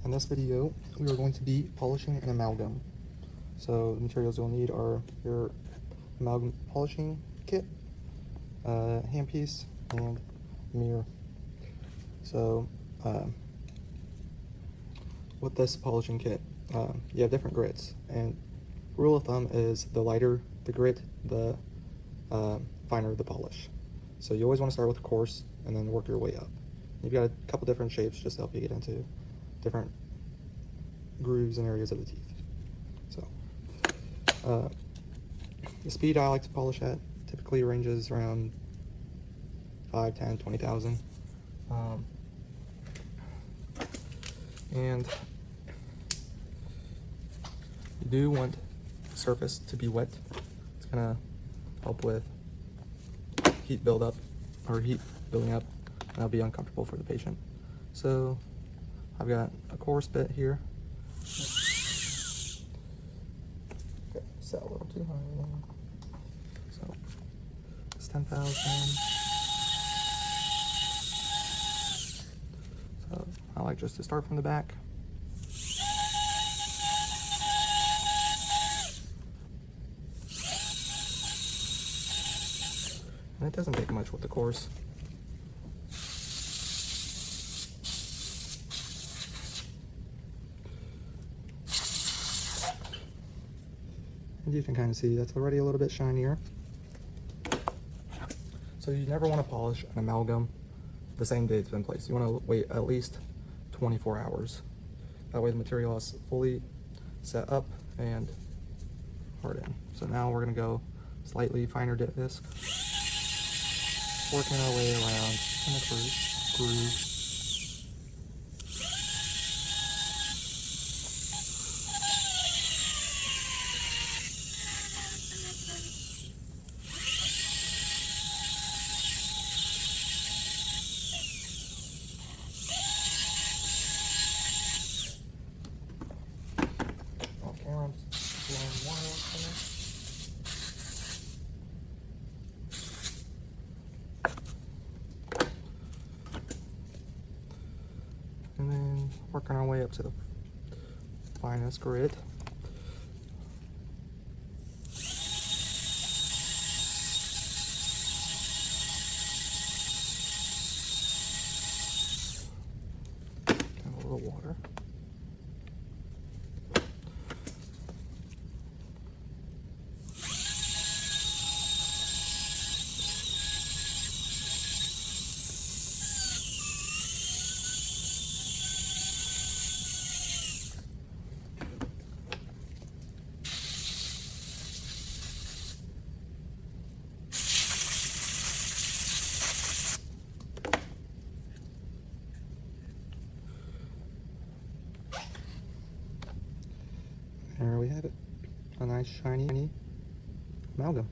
In this video, we are going to be polishing an amalgam. So the materials you'll need are your amalgam polishing kit, handpiece, and mirror. So with this polishing kit, you have different grits, and rule of thumb is the lighter the grit, the finer the polish. So you always want to start with coarse and then work your way up. You've got a couple different shapes just to help you get into different grooves and areas of the teeth. So the speed I like to polish at typically ranges around 5, 10, 20,000. And you do want the surface to be wet. It's gonna help with heat buildup or heat building up, and that'll be uncomfortable for the patient. So I've got a coarse bit here. Okay, set a little too high. So it's 10,000. So I like just to start from the back. And it doesn't take much with the coarse. And you can kind of see that's already a little bit shinier. So you never want to polish an amalgam the same day it's been placed. You want to wait at least 24 hours. That way the material is fully set up and hardened. So now we're going to go slightly finer disc, working our way around in the groove. I'm blowing water up in there. And then working our way up to the finest grit. And a little water. There we have it, a nice shiny amalgam.